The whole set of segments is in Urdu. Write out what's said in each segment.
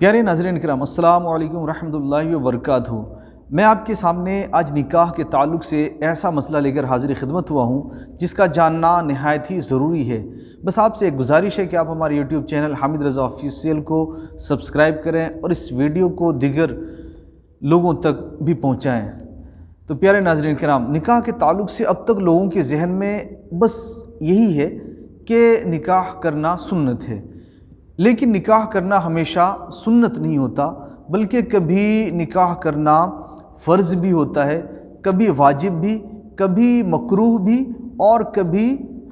پیارے ناظرین کرام، السلام علیکم ورحمۃ اللہ وبرکاتہ۔ میں آپ کے سامنے آج نکاح کے تعلق سے ایسا مسئلہ لے کر حاضر خدمت ہوا ہوں جس کا جاننا نہایت ہی ضروری ہے۔ بس آپ سے ایک گزارش ہے کہ آپ ہمارے یوٹیوب چینل حامد رضا آفیشیل کو سبسکرائب کریں اور اس ویڈیو کو دیگر لوگوں تک بھی پہنچائیں۔ تو پیارے ناظرین کرام، نکاح کے تعلق سے اب تک لوگوں کے ذہن میں بس یہی ہے کہ نکاح کرنا سنت ہے، لیکن نکاح کرنا ہمیشہ سنت نہیں ہوتا، بلکہ کبھی نکاح کرنا فرض بھی ہوتا ہے، کبھی واجب بھی، کبھی مکروہ بھی اور کبھی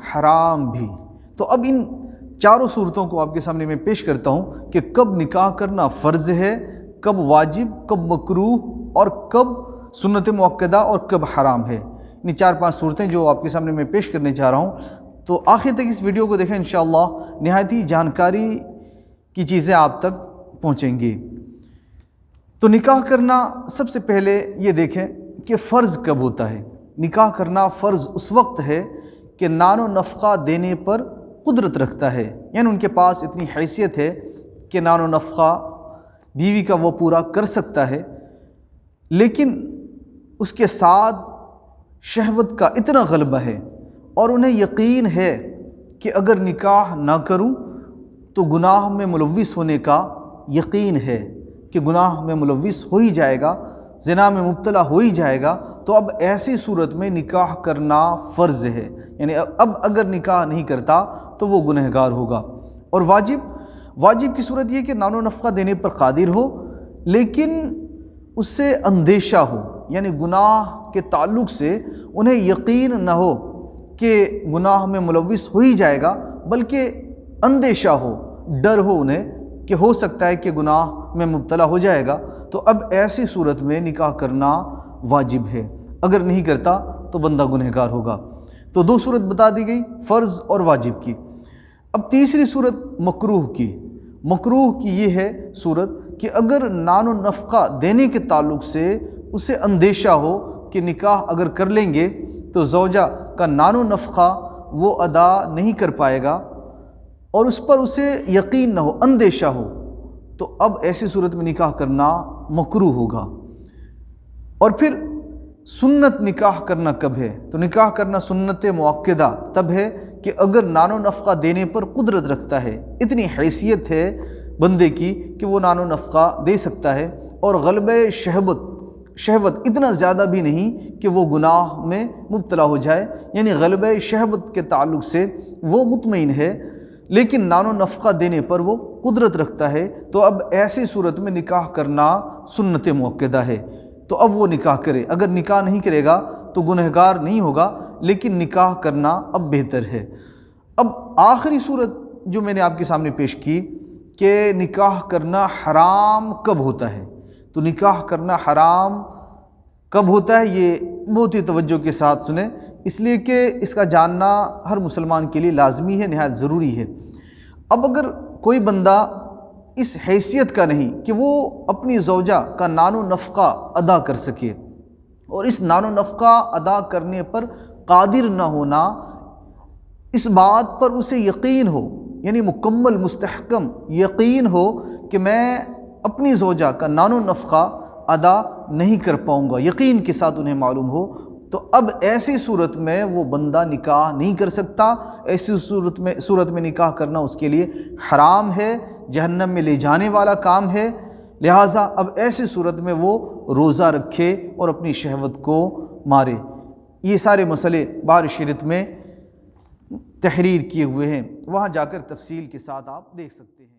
حرام بھی۔ تو اب ان چاروں صورتوں کو آپ کے سامنے میں پیش کرتا ہوں کہ کب نکاح کرنا فرض ہے، کب واجب، کب مکروہ اور کب سنت مؤکدہ اور کب حرام ہے۔ یہ 4-5 صورتیں جو آپ کے سامنے میں پیش کرنے چاہ رہا ہوں، تو آخر تک اس ویڈیو کو دیکھیں، انشاءاللہ نہایت ہی جانکاری کی چیزیں آپ تک پہنچیں گی۔ تو نکاح کرنا سب سے پہلے یہ دیکھیں کہ فرض کب ہوتا ہے۔ نکاح کرنا فرض اس وقت ہے کہ نان و نفقہ دینے پر قدرت رکھتا ہے، یعنی ان کے پاس اتنی حیثیت ہے کہ نان و نفقہ بیوی کا وہ پورا کر سکتا ہے، لیکن اس کے ساتھ شہوت کا اتنا غلبہ ہے اور انہیں یقین ہے کہ اگر نکاح نہ کروں تو گناہ میں ملوث ہونے کا یقین ہے، کہ گناہ میں ملوث ہو ہی جائے گا، زنا میں مبتلا ہو ہی جائے گا، تو اب ایسی صورت میں نکاح کرنا فرض ہے، یعنی اب اگر نکاح نہیں کرتا تو وہ گنہگار ہوگا۔ اور واجب کی صورت یہ کہ نان و نفقہ دینے پر قادر ہو، لیکن اس سے اندیشہ ہو، یعنی گناہ کے تعلق سے انہیں یقین نہ ہو کہ گناہ میں ملوث ہو ہی جائے گا، بلکہ اندیشہ ہو، ڈر ہو انہیں کہ ہو سکتا ہے کہ گناہ میں مبتلا ہو جائے گا، تو اب ایسی صورت میں نکاح کرنا واجب ہے، اگر نہیں کرتا تو بندہ گنہگار ہوگا۔ تو 2 صورت بتا دی گئی، فرض اور واجب کی۔ اب تیسری صورت مکروہ کی یہ ہے صورت کہ اگر نان و نفقہ دینے کے تعلق سے اسے اندیشہ ہو کہ نکاح اگر کر لیں گے تو زوجہ کا نان و نفقہ وہ ادا نہیں کر پائے گا، اور اس پر اسے یقین نہ ہو، اندیشہ ہو، تو اب ایسی صورت میں نکاح کرنا مکروہ ہوگا۔ اور پھر سنت نکاح کرنا کب ہے؟ تو نکاح کرنا سنت مؤکدہ تب ہے کہ اگر نان و نفقہ دینے پر قدرت رکھتا ہے، اتنی حیثیت ہے بندے کی کہ وہ نان و نفقہ دے سکتا ہے، اور غلبہ شہوت اتنا زیادہ بھی نہیں کہ وہ گناہ میں مبتلا ہو جائے، یعنی غلبہ شہوت کے تعلق سے وہ مطمئن ہے، لیکن نان و نفقہ دینے پر وہ قدرت رکھتا ہے، تو اب ایسی صورت میں نکاح کرنا سنت مؤکدہ ہے۔ تو اب وہ نکاح کرے، اگر نکاح نہیں کرے گا تو گنہگار نہیں ہوگا، لیکن نکاح کرنا اب بہتر ہے۔ اب آخری صورت جو میں نے آپ کے سامنے پیش کی کہ نکاح کرنا حرام کب ہوتا ہے، تو نکاح کرنا حرام کب ہوتا ہے یہ بہت ہی توجہ کے ساتھ سنیں، اس لیے کہ اس کا جاننا ہر مسلمان کے لیے لازمی ہے، نہایت ضروری ہے۔ اب اگر کوئی بندہ اس حیثیت کا نہیں کہ وہ اپنی زوجہ کا نان و نفقہ ادا کر سکے، اور اس نان و نفقہ ادا کرنے پر قادر نہ ہونا، اس بات پر اسے یقین ہو، یعنی مکمل مستحکم یقین ہو کہ میں اپنی زوجہ کا نان و نفقہ ادا نہیں کر پاؤں گا، یقین کے ساتھ انہیں معلوم ہو، تو اب ایسی صورت میں وہ بندہ نکاح نہیں کر سکتا۔ ایسی صورت میں نکاح کرنا اس کے لیے حرام ہے، جہنم میں لے جانے والا کام ہے، لہٰذا اب ایسی صورت میں وہ روزہ رکھے اور اپنی شہوت کو مارے۔ یہ سارے مسئلے بہار شریعت میں تحریر کیے ہوئے ہیں، وہاں جا کر تفصیل کے ساتھ آپ دیکھ سکتے ہیں۔